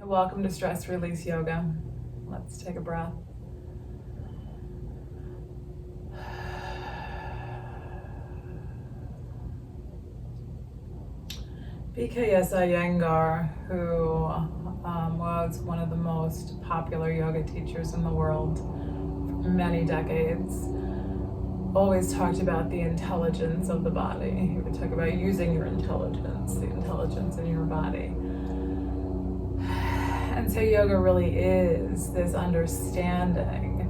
Welcome to Stress Release Yoga. Let's take a breath. BKS Iyengar, who was one of the most popular yoga teachers in the world for many decades, always talked about the intelligence of the body. He would talk about using your intelligence, the intelligence in your body. And so yoga really is this understanding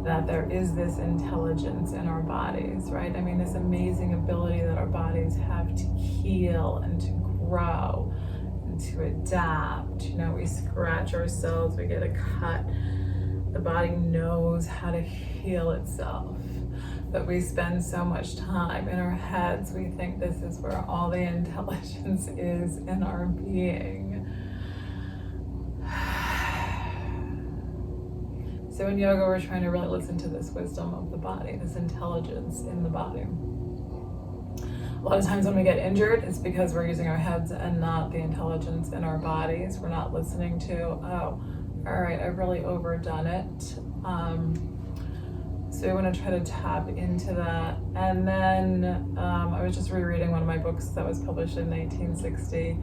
that there is this intelligence in our bodies, right? I mean, this amazing ability that our bodies have to heal and to grow and to adapt. You know, we scratch ourselves, we get a cut. The body knows how to heal itself. But we spend so much time in our heads, we think this is where all the intelligence is in our being. So in yoga, we're trying to really listen to this wisdom of the body, this intelligence in the body. A lot of times when we get injured, it's because we're using our heads and not the intelligence in our bodies. We're not listening to, oh, all right, I've really overdone it. So we want to try to tap into that. And then I was just rereading one of my books that was published in 1860.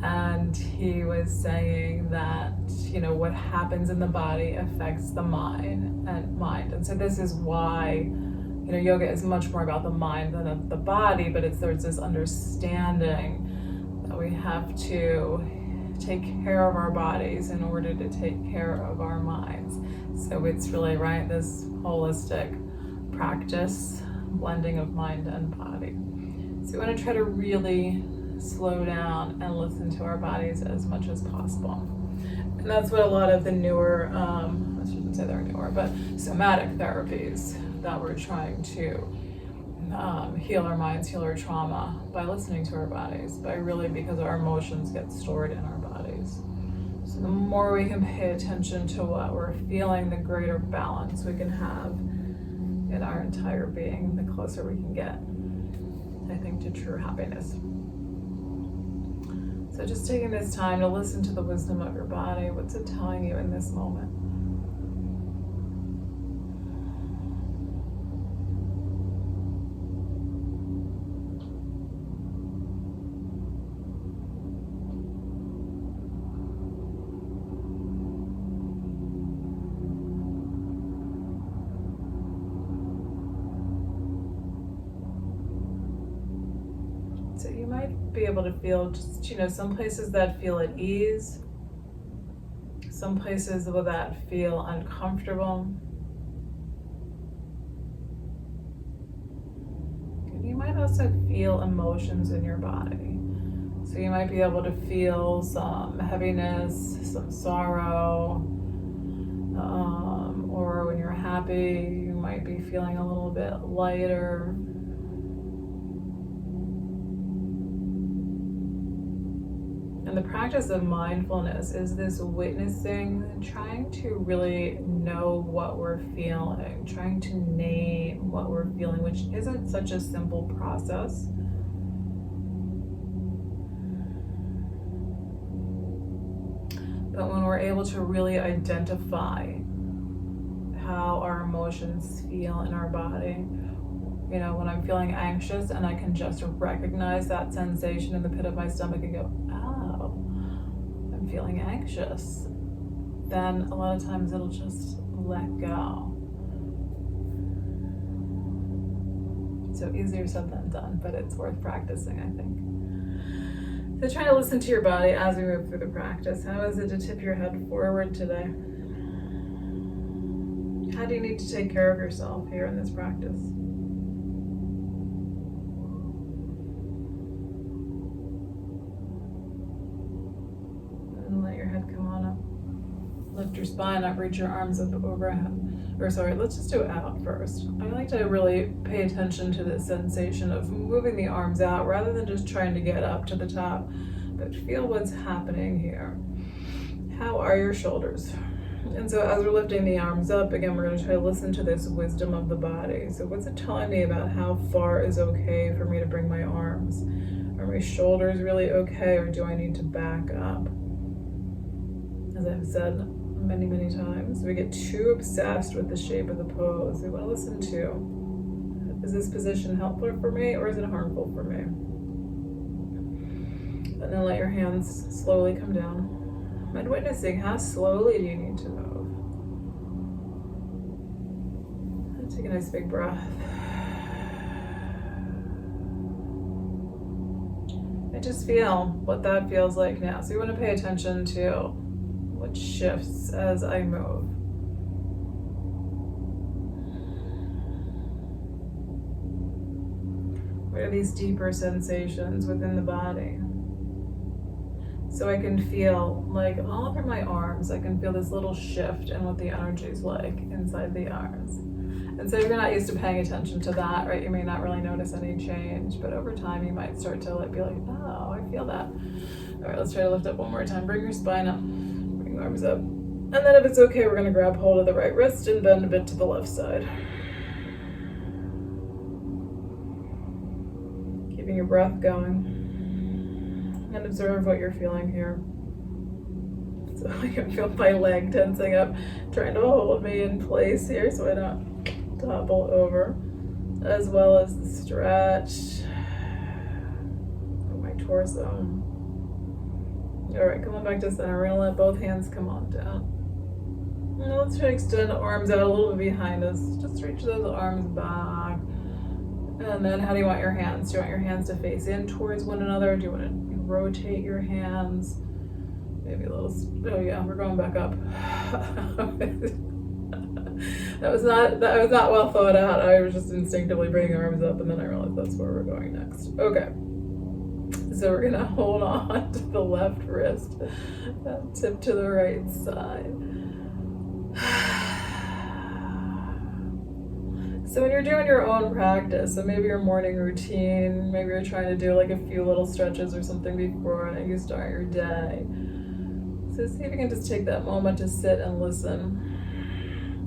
And he was saying that, you know, what happens in the body affects the mind. And so this is why, you know, yoga is much more about the mind than the body, but there's this understanding that we have to take care of our bodies in order to take care of our minds. So it's really, right, this holistic practice, blending of mind and body. So we want to try to really slow down and listen to our bodies as much as possible. And that's what a lot of the newer, I shouldn't say they're newer, but somatic therapies that we're trying to heal our minds, heal our trauma by listening to our bodies, because our emotions get stored in our bodies. So the more we can pay attention to what we're feeling, the greater balance we can have in our entire being, the closer we can get, I think, to true happiness. So just taking this time to listen to the wisdom of your body. What's it telling you in this moment? So you might be able to feel just, you know, some places that feel at ease, some places that feel uncomfortable. And you might also feel emotions in your body. So you might be able to feel some heaviness, some sorrow, or when you're happy, you might be feeling a little bit lighter. And the practice of mindfulness is this witnessing, trying to really know what we're feeling, trying to name what we're feeling, which isn't such a simple process. But when we're able to really identify how our emotions feel in our body, you know, when I'm feeling anxious and I can just recognize that sensation in the pit of my stomach and go, oh, I'm feeling anxious, then a lot of times it'll just let go. So easier said than done, but it's worth practicing, I think. So try to listen to your body as we move through the practice. How is it to tip your head forward today? How do you need to take care of yourself here in this practice? And let your head come on up. Lift your spine up, reach your arms up overhead. Let's just do it out first. I like to really pay attention to this sensation of moving the arms out rather than just trying to get up to the top, but feel what's happening here. How are your shoulders? And so as we're lifting the arms up, again, we're going to try to listen to this wisdom of the body. So what's it telling me about how far is okay for me to bring my arms? Are my shoulders really okay, or do I need to back up? As I've said many, many times, we get too obsessed with the shape of the pose. We want to listen to, is this position helpful for me or is it harmful for me? And then let your hands slowly come down. And witnessing, how slowly do you need to move? And take a nice big breath. And just feel what that feels like now. So you want to pay attention to what shifts as I move. What are these deeper sensations within the body? So I can feel, like, all over my arms, I can feel this little shift in what the energy is like inside the arms. And so if you're not used to paying attention to that, right, you may not really notice any change, but over time you might start to be like, oh, I feel that. All right, let's try to lift up one more time. Bring your spine up, bring your arms up. And then if it's okay, we're gonna grab hold of the right wrist and bend a bit to the left side. Keeping your breath going. And observe what you're feeling here. So I can feel my leg tensing up, trying to hold me in place here so I don't topple over, as well as the stretch of my torso. All right, come on back to center. We're gonna let both hands come on down. And let's try to extend the arms out a little bit behind us. Just reach those arms back. And then how do you want your hands? Do you want your hands to face in towards one another? Do you want to rotate your hands? Maybe a little, oh yeah, we're going back up. That was not well thought out. I was just instinctively bringing arms up and then I realized that's where we're going next. Okay. So we're gonna hold on to the left wrist, tip to the right side. So when you're doing your own practice, so maybe your morning routine, maybe you're trying to do like a few little stretches or something before you start your day. So see if you can just take that moment to sit and listen.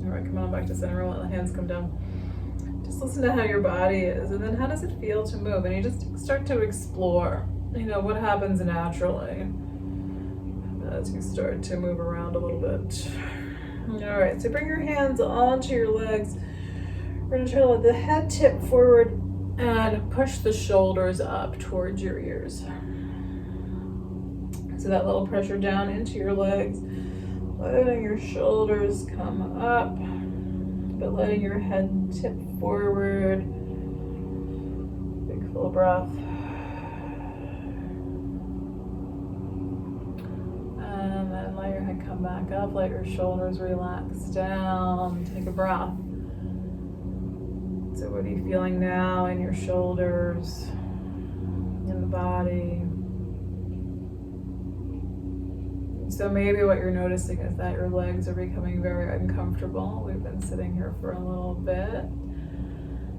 All right, come on back to center, let the hands come down. Just listen to how your body is, and then how does it feel to move? And you just start to explore, what happens naturally as you start to move around a little bit. All right, so bring your hands onto your legs. We're going to try to let the head tip forward and push the shoulders up towards your ears. So that little pressure down into your legs, letting your shoulders come up, but letting your head tip forward. Big full breath. And then let your head come back up, let your shoulders relax down. Take a breath. So what are you feeling now in your shoulders, in the body? So maybe what you're noticing is that your legs are becoming very uncomfortable. We've been sitting here for a little bit.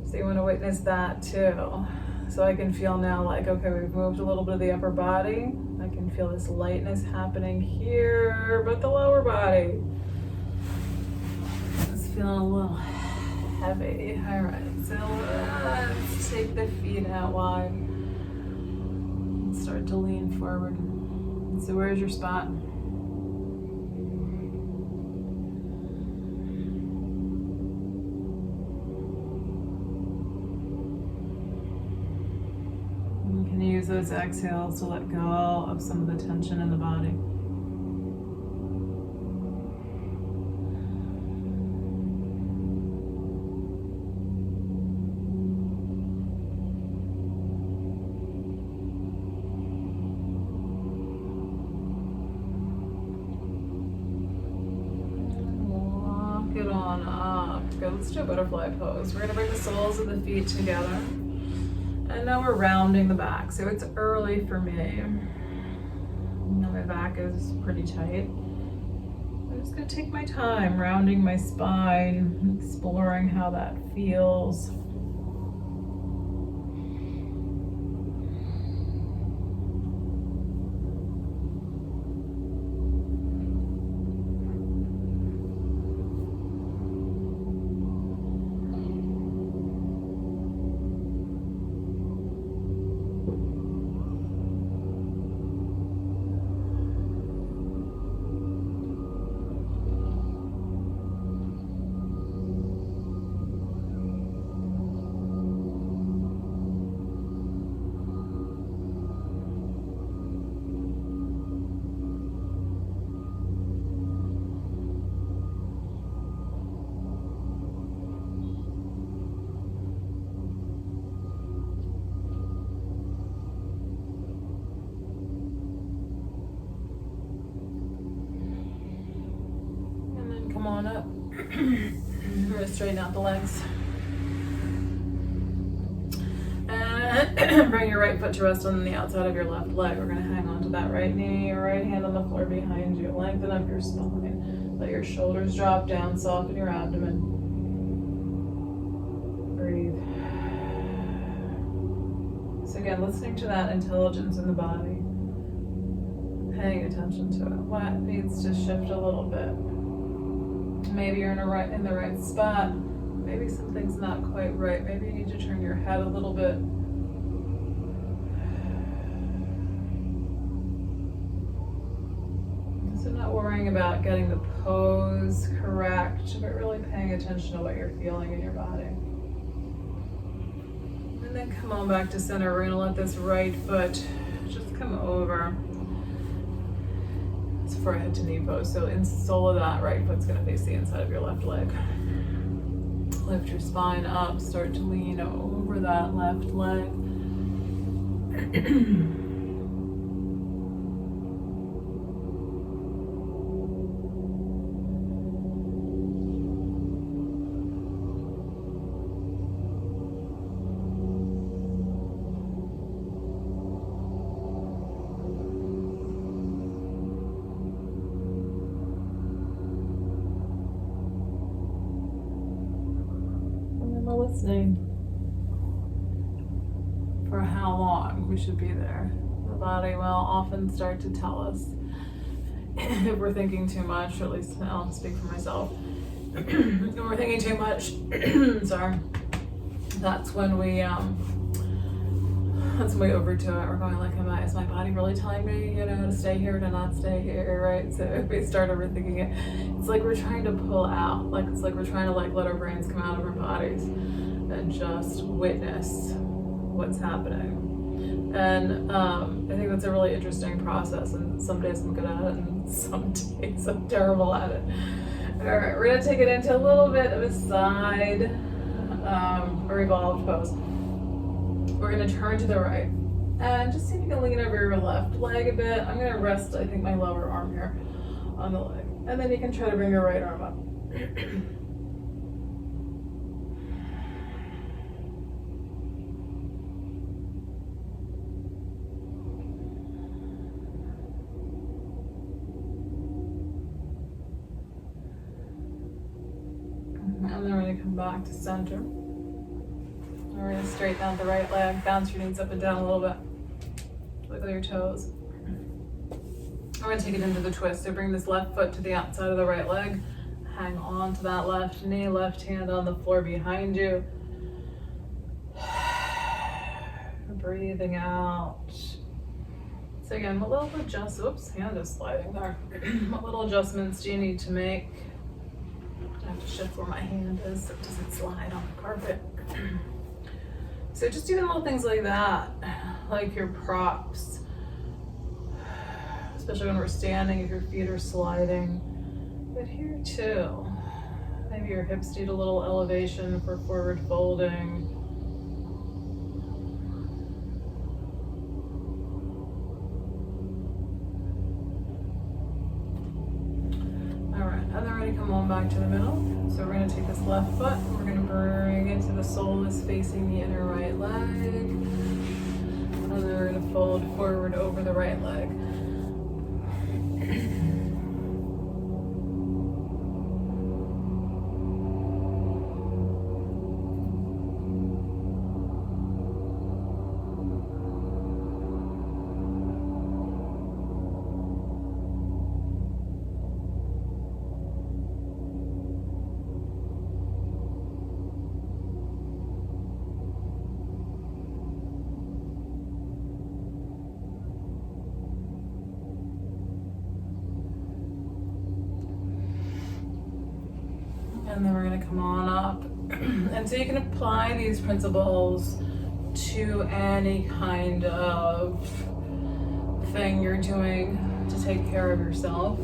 So you want to witness that too. So I can feel now okay, we've moved a little bit of the upper body. I can feel this lightness happening here, but the lower body is feeling a little heavy. All right, so let's take the feet out wide and start to lean forward. So where's your spot? You can use those exhales to let go of some of the tension in the body. Let's do a butterfly pose. We're going to bring the soles of the feet together. And now we're rounding the back. So it's early for me. Now my back is pretty tight. I'm just going to take my time rounding my spine, exploring how that feels. on up. We're gonna straighten out the legs. And bring your right foot to rest on the outside of your left leg. We're gonna hang on to that right knee, your right hand on the floor behind you. Lengthen up your spine. Let your shoulders drop down, soften your abdomen. Breathe. So again, listening to that intelligence in the body. Paying attention to it. What needs to shift a little bit? Maybe you're in the right spot. Maybe something's not quite right. Maybe you need to turn your head a little bit. So not worrying about getting the pose correct, but really paying attention to what you're feeling in your body. And then come on back to center. We're gonna let this right foot just come over. It's forehead to knee pose. So in sole of that, right foot's gonna face the inside of your left leg. Lift your spine up, start to lean over that left leg. Listening for how long we should be there. The body will often start to tell us if we're thinking too much, or at least I'll speak for myself. If we're thinking too much, sorry, that's when we overdo it. We're going like, is my body really telling me, to stay here, to not stay here, right? So if we start overthinking it, it's like we're trying to pull out, it's like we're trying to let our brains come out of our bodies and just witness what's happening. And I think that's a really interesting process, and some days I'm good at it and some days I'm terrible at it. All right, we're gonna take it into a little bit of a side or evolved pose. We're gonna turn to the right and just see if you can lean over your left leg a bit. I'm gonna rest, I think, my lower arm here on the leg. And then you can try to bring your right arm up. And then we're gonna come back to center. We're going to straighten out the right leg, bounce your knees up and down a little bit. Look at your toes. We're going to take it into the twist. So bring this left foot to the outside of the right leg. Hang on to that left knee, left hand on the floor behind you. Breathing out. So again, what little hand is sliding there. What little adjustments do you need to make? I have to shift where my hand is so it doesn't slide on the carpet. So just doing little things like that, like your props, especially when we're standing, if your feet are sliding. But here too, maybe your hips need a little elevation for forward folding. All right, and then we're gonna come on back to the middle. So we're going to take this left foot and we're going to bring it to the sole is facing the inner right leg. And then we're going to fold forward over the right leg. And then we're going to come on up. And so you can apply these principles to any kind of thing you're doing to take care of yourself.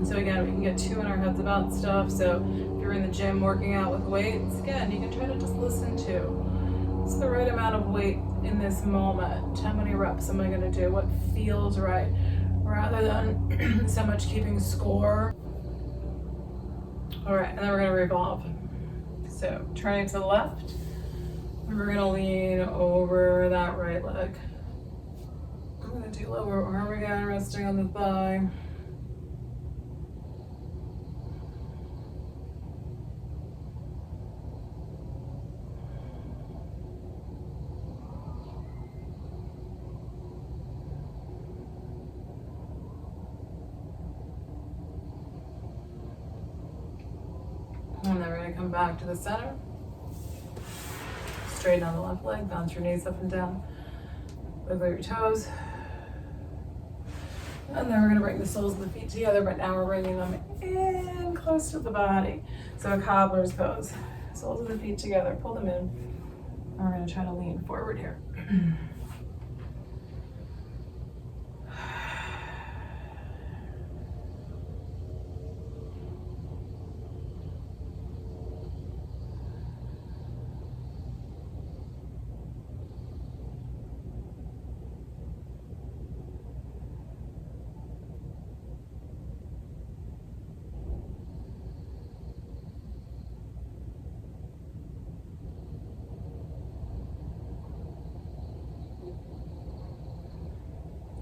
So again, we can get too in our heads about stuff. So if you're in the gym working out with weights, again, you can try to just listen to what's the right amount of weight in this moment. How many reps am I going to do? What feels right? Rather than so much keeping score All right, and then we're gonna revolve. So turning to the left, and we're gonna lean over that right leg. I'm gonna do lower arm again, resting on the thigh. And then we're gonna come back to the center. Straighten on the left leg, bounce your knees up and down. Wiggle your toes. And then we're gonna bring the soles of the feet together, but now we're bringing them in close to the body. So a cobbler's pose. Soles of the feet together, pull them in. And we're gonna try to lean forward here.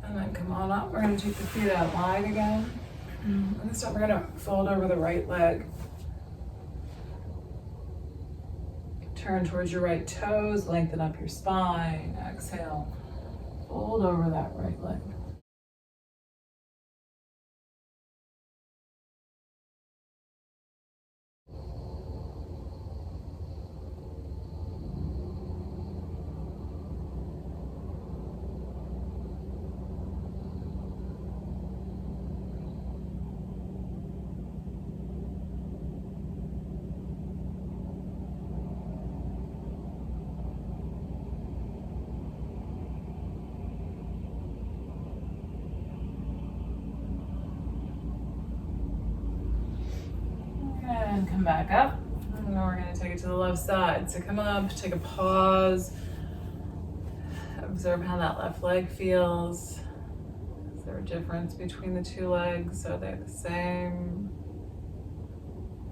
And then come on up. We're going to take the feet out wide again. And this time we're going to fold over the right leg. Turn towards your right toes, lengthen up your spine. Exhale. Fold over that right leg. And come back up. And then we're going to take it to the left side. So come up, take a pause. Observe how that left leg feels. Is there a difference between the two legs? Are they the same?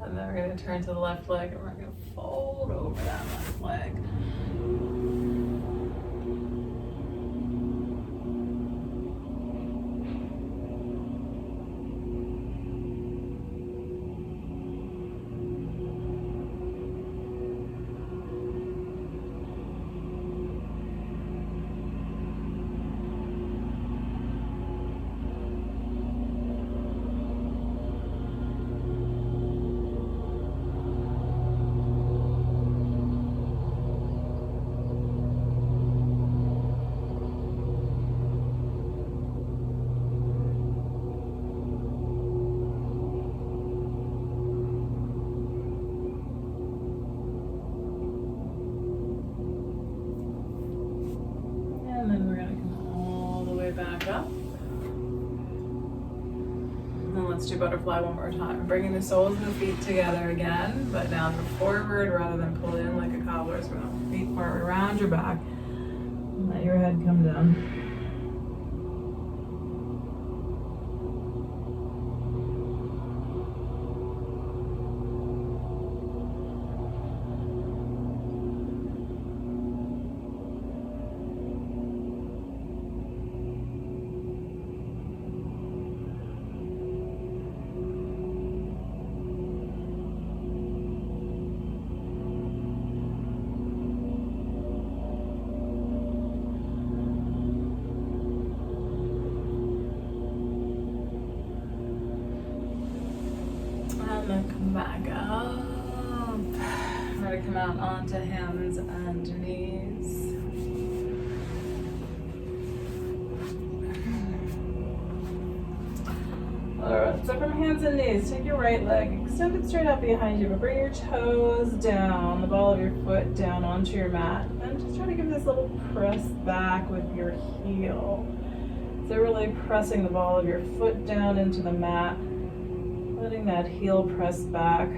And then we're going to turn to the left leg and we're going to fold over that left leg. And then we're going to come all the way back up. And then let's do butterfly one more time. Bringing the soles of the feet together again, but now they're forward rather than pull in like a cobbler's. We're going to feet forward around your back. And let your head come down. And then come back up. We're going to come out onto hands and knees. Alright, so from hands and knees, take your right leg, extend it straight out behind you, but bring your toes down, the ball of your foot down onto your mat. And just try to give this little press back with your heel. So really pressing the ball of your foot down into the mat, letting that heel press back.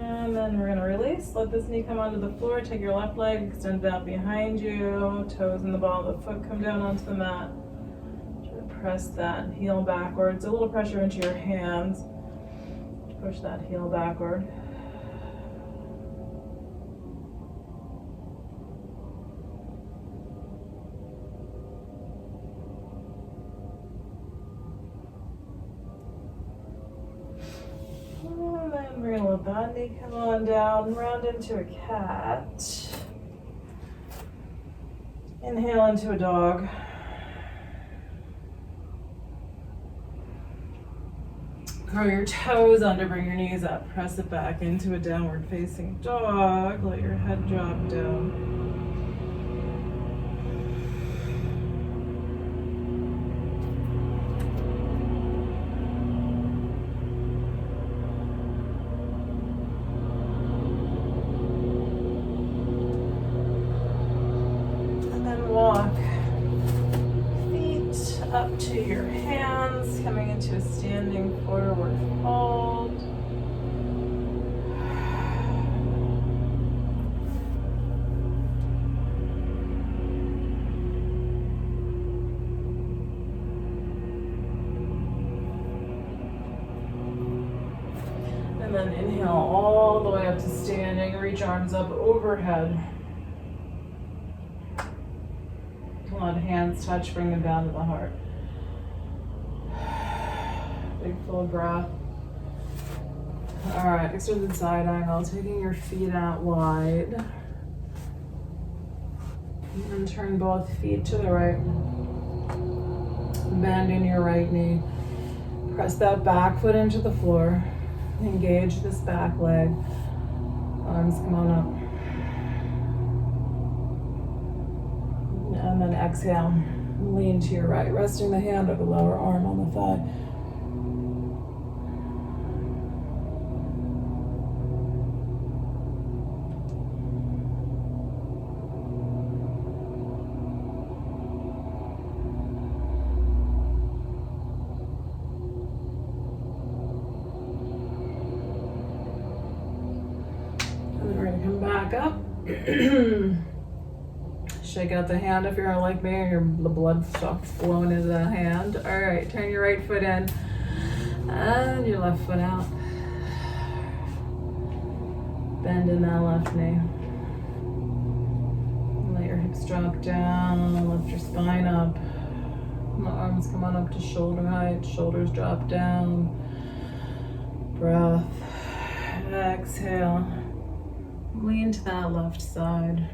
And then then we're gonna release. Let this knee come onto the floor. Take your left leg, extend it out behind you. Toes and the ball of the foot come down onto the mat. Try to press that heel backwards. A little pressure into your hands. Push that heel backward. And then we're gonna let that knee come on down, round into a cat. Inhale into a dog. Curl your toes under, bring your knees up, press it back into a downward facing dog. Let your head drop down. And then walk feet up to your hands, coming into a standing forward fold. And then inhale all the way up to standing, reach arms up overhead. Let hands touch, bring them down to the heart. Big full breath. All right, extended side angle, taking your feet out wide. And turn both feet to the right. Bend in your right knee. Press that back foot into the floor. Engage this back leg. Arms come on up. And then exhale, lean to your right, resting the hand or the lower arm on the thigh. And then we're gonna come back up. Shake out the hand if you're like me and the blood stuff's flowing into the hand. All right, turn your right foot in and your left foot out. Bend in that left knee. Let your hips drop down, lift your spine up. The arms come on up to shoulder height, shoulders drop down. Breath, exhale. Lean to that left side.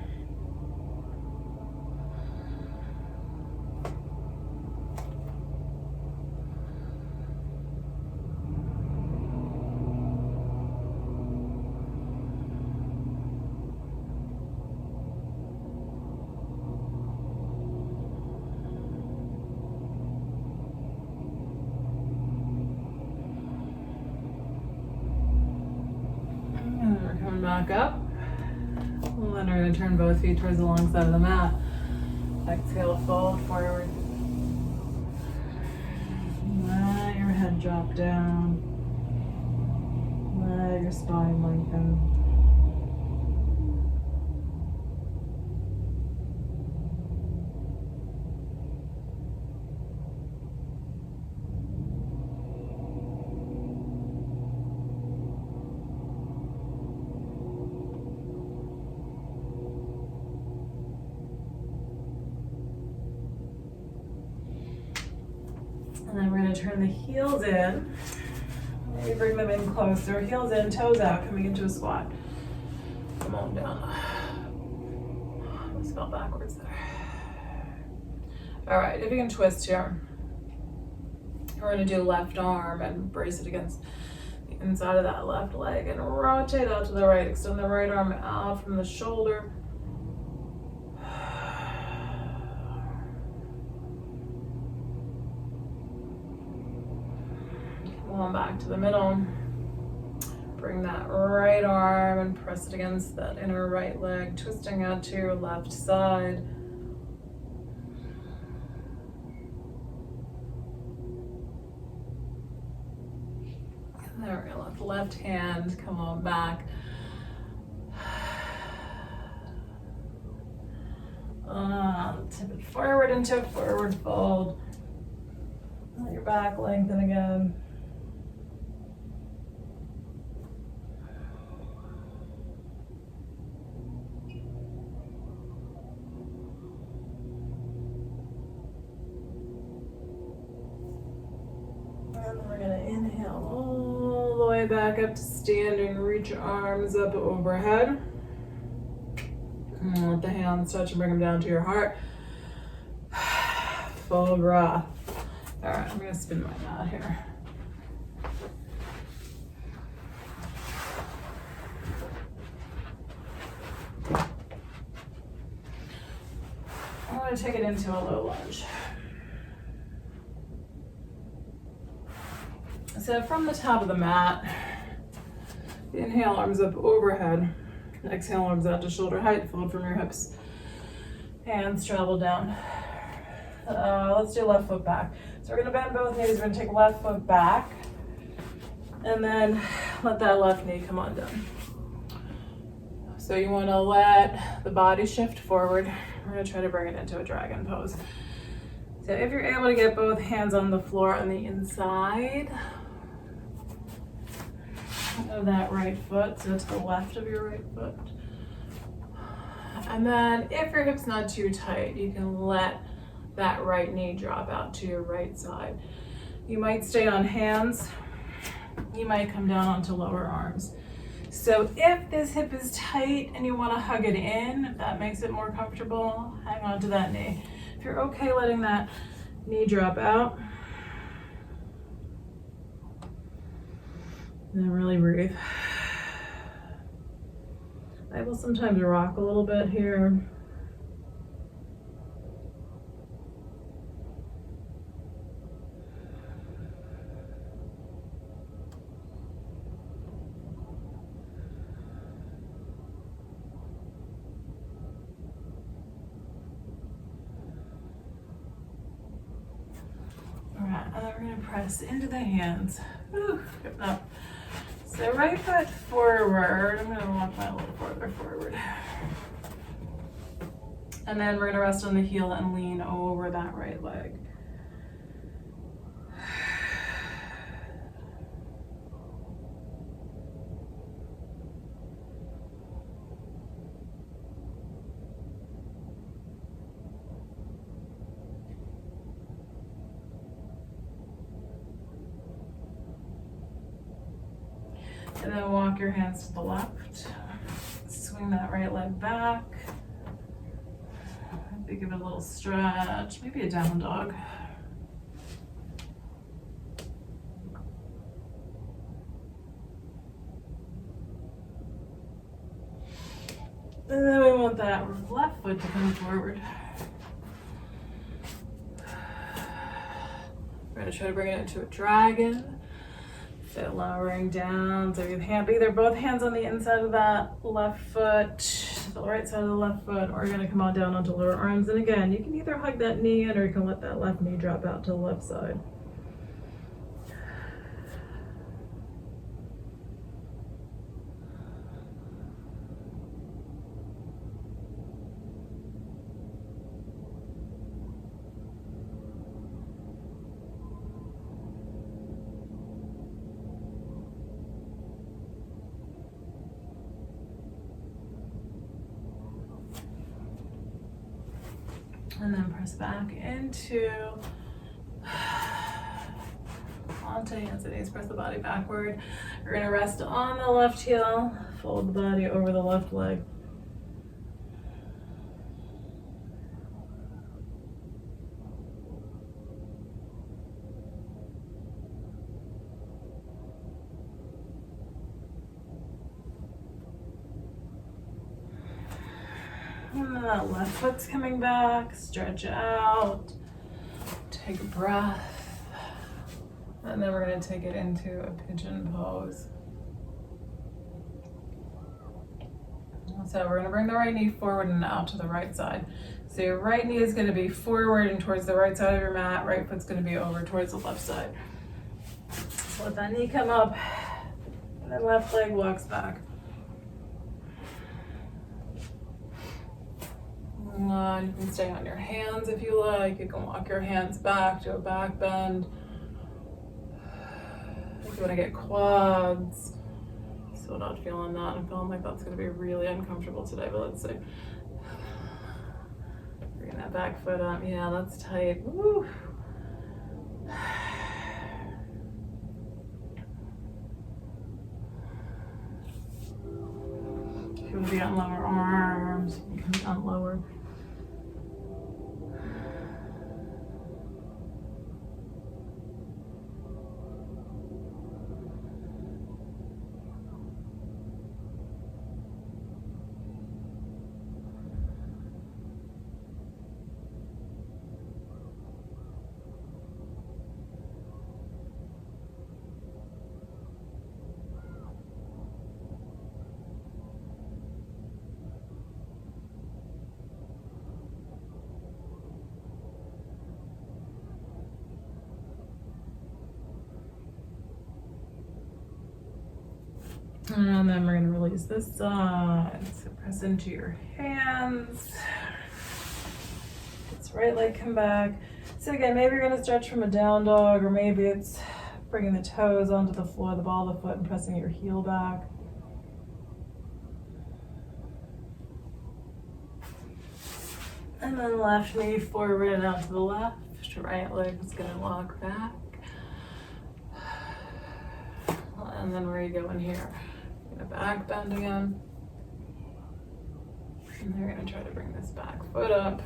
Back up. And then we're going to turn both feet towards the long side of the mat. Exhale, fold forward. Let your head drop down. Let your spine lengthen. And then we're going to turn the heels in. Maybe bring them in closer. Heels in, toes out, coming into a squat. Come on down. I fell backwards there. All right, if you can twist here. We're going to do left arm and brace it against the inside of that left leg and rotate out to the right. Extend the right arm out from the shoulder. Come on back to the middle. Bring that right arm and press it against that inner right leg, twisting out to your left side. And then we're gonna let the left hand come on back. Tip it forward into a forward fold. Let your back lengthen again. And we're gonna inhale all the way back up to standing. Reach your arms up overhead. And let the hands touch and bring them down to your heart. Full breath. All right, I'm gonna spin my mat here. I'm gonna take it into a low lunge. So from the top of the mat, inhale, arms up overhead. Exhale, arms out to shoulder height, fold from your hips. Hands travel down. Let's do left foot back. So we're gonna bend both knees, we're gonna take left foot back, and then let that left knee come on down. So you wanna let the body shift forward. We're gonna try to bring it into a dragon pose. So if you're able to get both hands on the floor on the inside of that right foot, so to the left of your right foot. And then if your hip's not too tight, you can let that right knee drop out to your right side. You might stay on hands. You might come down onto lower arms. So if this hip is tight and you want to hug it in, if that makes it more comfortable, hang on to that knee. If you're okay letting that knee drop out, then really breathe. I will sometimes rock a little bit here. All right, and then we're gonna press into the hands. Whew, good enough. So right foot forward, I'm gonna walk that a little further forward. And then we're gonna rest on the heel and lean over that right leg. And then walk your hands to the left. Swing that right leg back. Maybe give it a little stretch, maybe a down dog. And then we want that left foot to come forward. We're gonna try to bring it into a dragon. So lowering down, so you have either both hands on the inside of that left foot, the right side of the left foot, or you're gonna come on down onto lower arms. And again, you can either hug that knee in or you can let that left knee drop out to the left side. And then press back into onto hands and knees. Press the body backward. We're gonna rest on the left heel, fold the body over the left leg. And then that left foot's coming back, stretch out, take a breath, and then we're gonna take it into a pigeon pose. So we're gonna bring the right knee forward and out to the right side. So your right knee is gonna be forward and towards the right side of your mat, right foot's gonna be over towards the left side. So let that knee come up, and then left leg walks back. down. You can stay on your hands if you like. You can walk your hands back, do a back bend. If you want to get quads, still not feeling that. I'm feeling like that's going to be really uncomfortable today, but let's see. Bring that back foot up. Yeah, that's tight. Woo. If you want to be on lower arms, you can be on lower. And then we're going to release this side. So press into your hands. This right leg come back. So again, maybe you're going to stretch from a down dog, or maybe it's bringing the toes onto the floor, the ball of the foot, and pressing your heel back. And then left knee forward and out to the left. Right leg is going to walk back. And then where you go in here. You're gonna back bend again. And you're gonna try to bring this back foot up.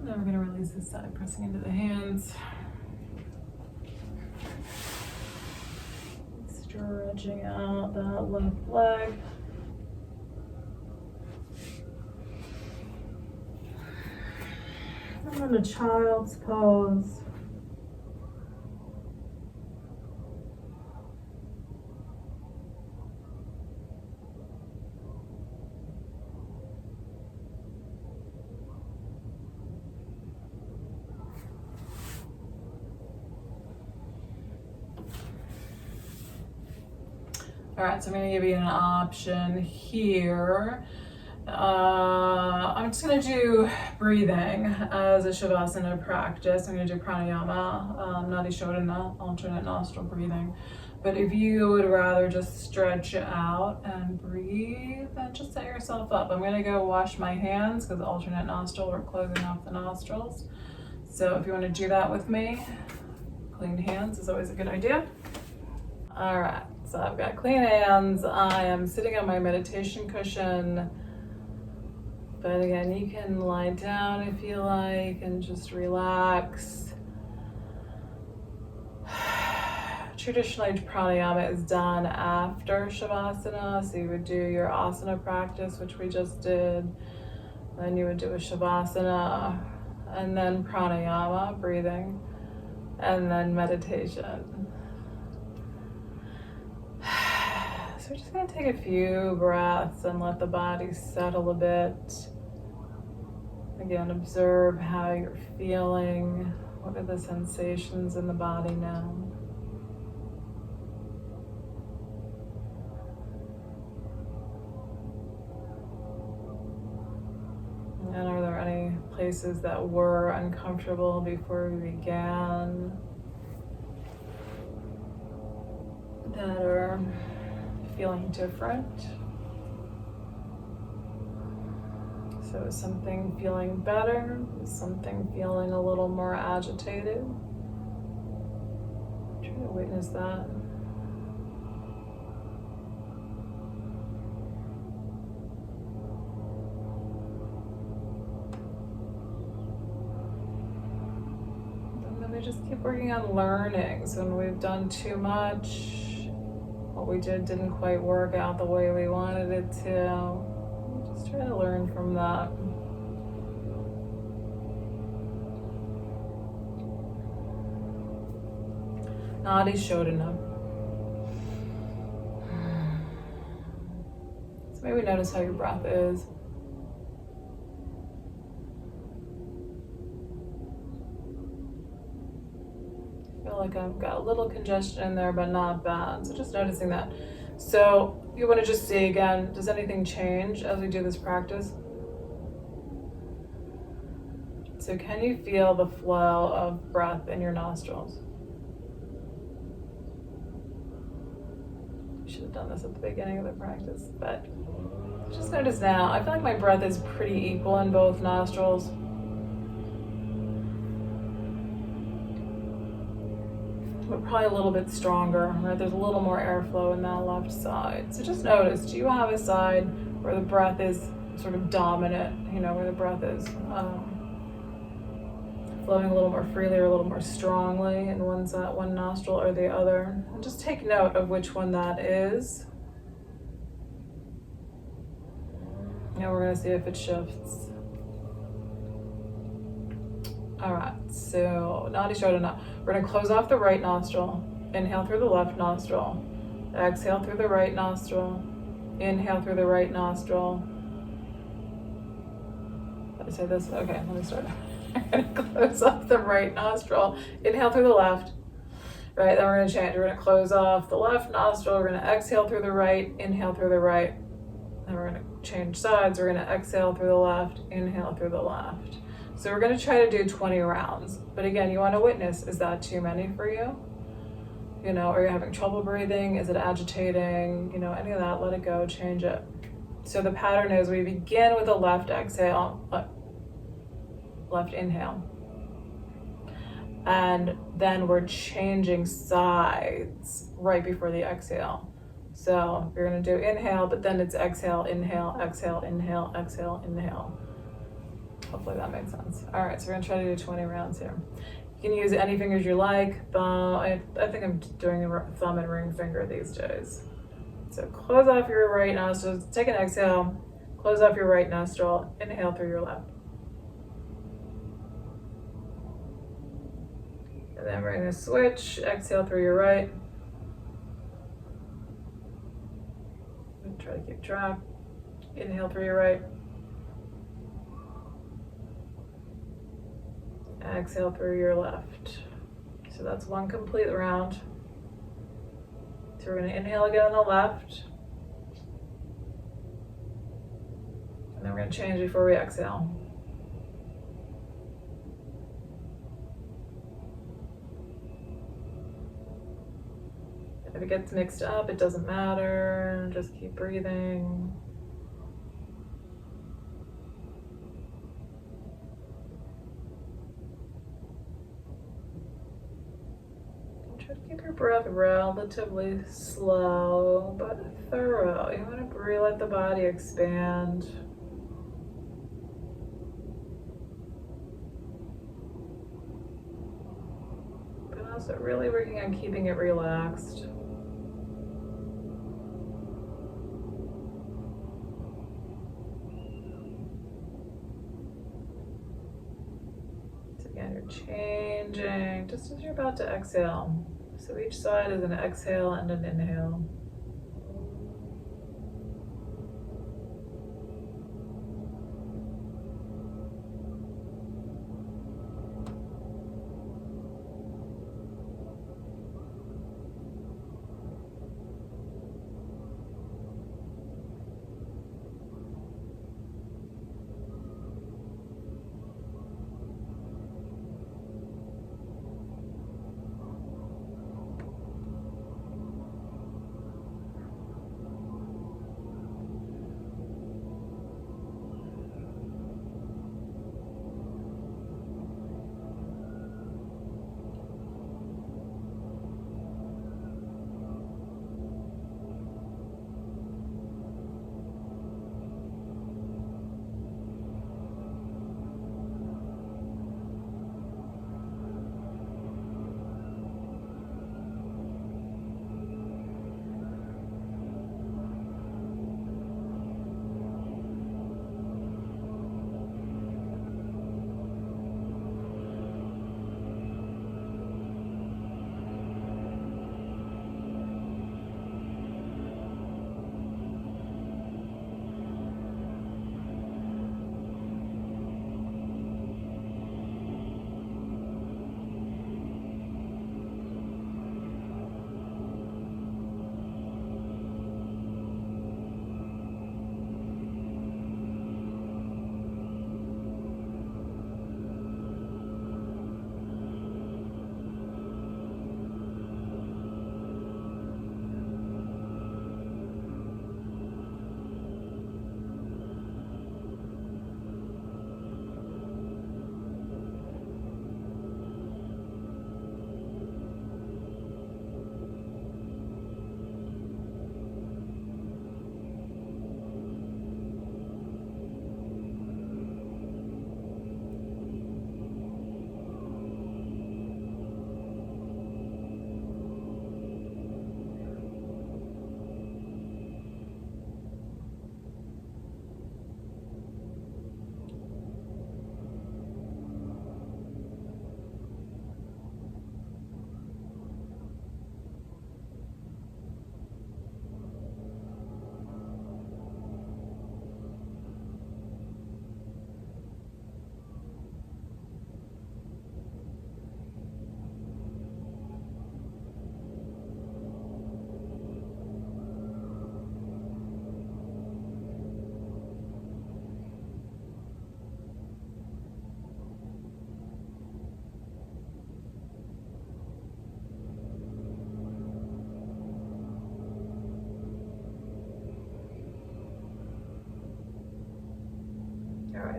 Now we're going to release this side, pressing into the hands. Stretching out that left leg. And then a child's pose. All right, so I'm going to give you an option here. I'm just going to do breathing as a Shavasana practice. I'm going to do pranayama, Nadi Shodhana, alternate nostril breathing. But if you would rather just stretch out and breathe, then just set yourself up. I'm going to go wash my hands because alternate nostril, we're closing off the nostrils. So if you want to do that with me, clean hands is always a good idea. All right. So I've got clean hands. I am sitting on my meditation cushion. But again, you can lie down if you like and just relax. Traditionally, pranayama is done after Shavasana. So you would do your asana practice, which we just did. Then you would do a Shavasana, and then pranayama, breathing, and then meditation. So we're just going to take a few breaths and let the body settle a bit. Again, observe how you're feeling. What are the sensations in the body now? And are there any places that were uncomfortable before we began? that are feeling different. So is something feeling better? Is something feeling a little more agitated? Try to witness that. And then we just keep working on learning. So when we've done too much, what we didn't quite work out the way we wanted it to. Just try to learn from that. Nadi Shodhana. So maybe notice how your breath is. I feel like I've got a little congestion in there, but not bad. So just noticing that. So you want to just see again, does anything change as we do this practice? So can you feel the flow of breath in your nostrils? Should have done this at the beginning of the practice, but just notice now, I feel like my breath is pretty equal in both nostrils. But probably a little bit stronger, right? There's a little more airflow in that left side. So just notice, do you have a side where the breath is sort of dominant, where the breath is flowing a little more freely or a little more strongly in one nostril or the other? And just take note of which one that is. Now we're going to see if it shifts. All right, so Nadi Shodhana. We're going to close off the right nostril. Inhale through the left nostril. Exhale through the right nostril. Inhale through the right nostril. Did I say this? Okay, let me start. I'm going to close off the right nostril. Inhale through the left. Right, then we're going to change. We're going to close off the left nostril. We're going to exhale through the right. Inhale through the right. Then we're going to change sides. We're going to exhale through the left. Inhale through the left. So we're going to try to do 20 rounds. But again, you want to witness, is that too many for you? Are you having trouble breathing? Is it agitating? Any of that, let it go, change it. So the pattern is we begin with a left exhale, left inhale. And then we're changing sides right before the exhale. So you're going to do inhale, but then it's exhale, inhale, exhale, inhale, exhale, inhale. Hopefully that makes sense. All right, so we're gonna try to do 20 rounds here. You can use any fingers you like. Thumb, I think I'm doing a thumb and ring finger these days. So close off your right nostril, take an exhale, close off your right nostril, inhale through your left. And then we're gonna switch, exhale through your right. Try to keep track. Inhale through your right. Exhale through your left. So that's one complete round. So we're going to inhale again on the left. And then we're going to change before we exhale. If it gets mixed up, it doesn't matter. Just keep breathing. Keep your breath relatively slow but thorough. You want to really let the body expand. But also really working on keeping it relaxed. So again, you're changing just as you're about to exhale. So each side is an exhale and an inhale.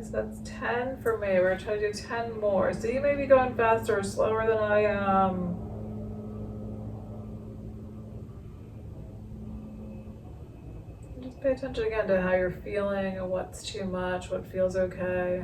so that's 10 for me. We're trying to do 10 more. So you may be going faster or slower than I am. Just pay attention again to how you're feeling and what's too much, what feels okay.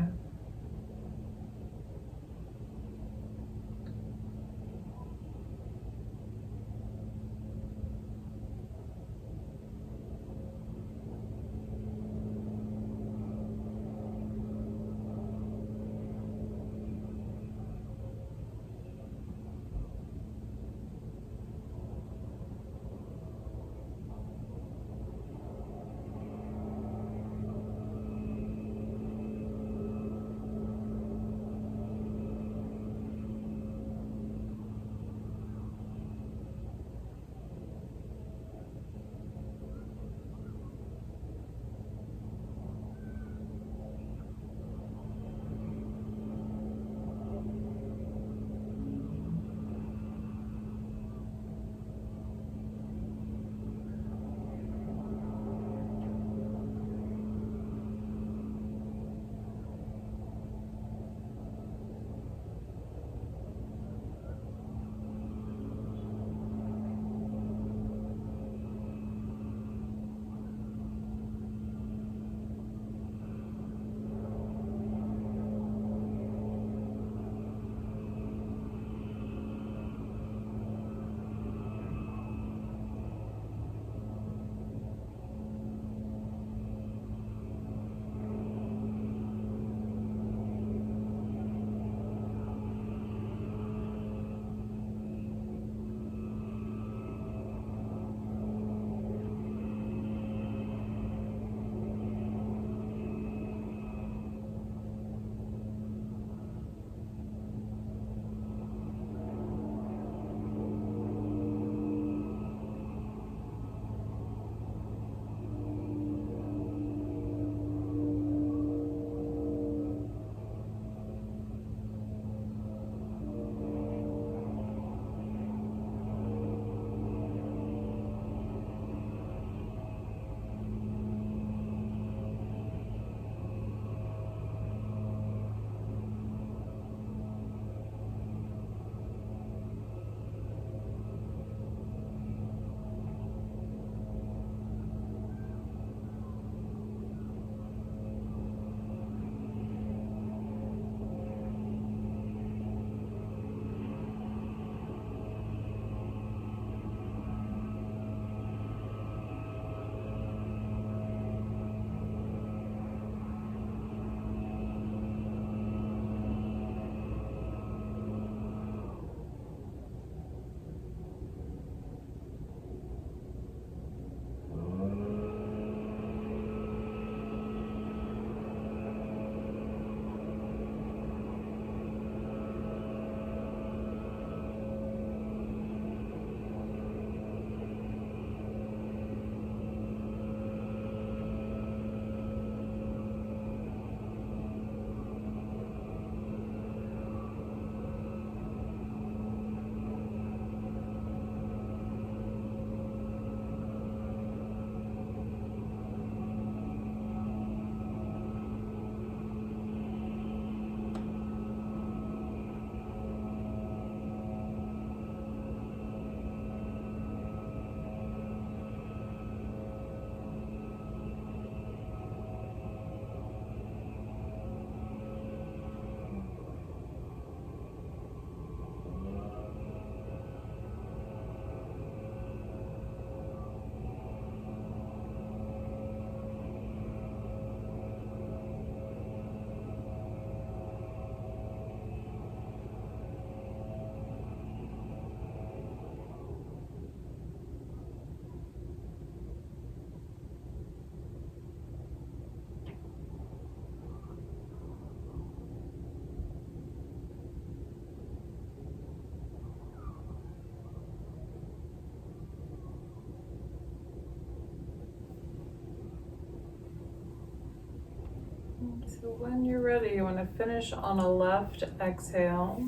So when you're ready, you want to finish on a left exhale.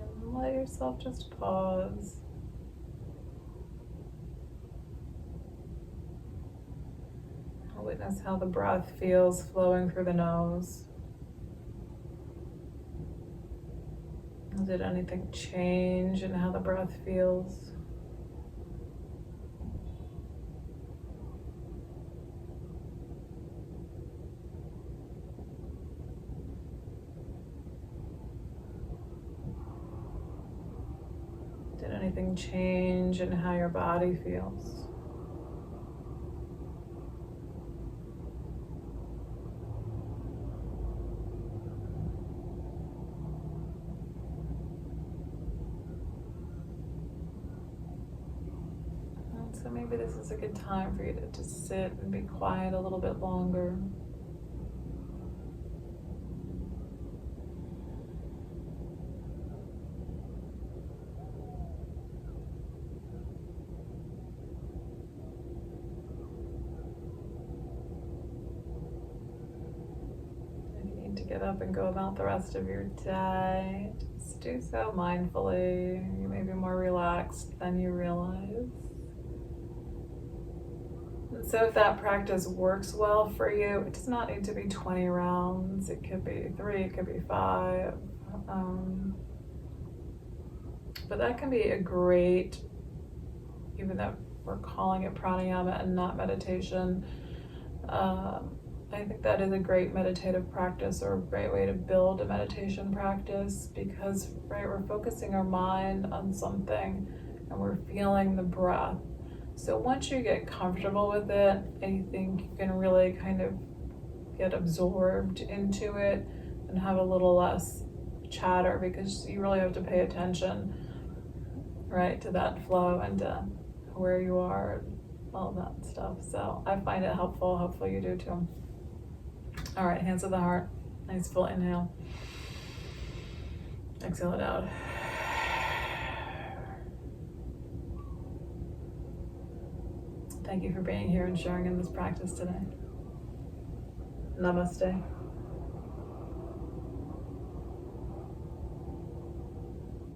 And let yourself just pause. Notice how the breath feels flowing through the nose. Did anything change in how the breath feels? Did anything change in how your body feels? So maybe this is a good time for you to just sit and be quiet a little bit longer. If you need to get up and go about the rest of your day, just do so mindfully. You may be more relaxed than you realize. So if that practice works well for you, it does not need to be 20 rounds. It could be 3, it could be 5. But that can be a great, even though we're calling it pranayama and not meditation, I think that is a great meditative practice, or a great way to build a meditation practice, because we're focusing our mind on something and we're feeling the breath. So once you get comfortable with it, I think you can really kind of get absorbed into it and have a little less chatter, because you really have to pay attention, right, to that flow and to where you are and all that stuff. So I find it helpful. Hopefully you do too. All right, hands to the heart. Nice full inhale. Exhale it out. Thank you for being here and sharing in this practice today. Namaste.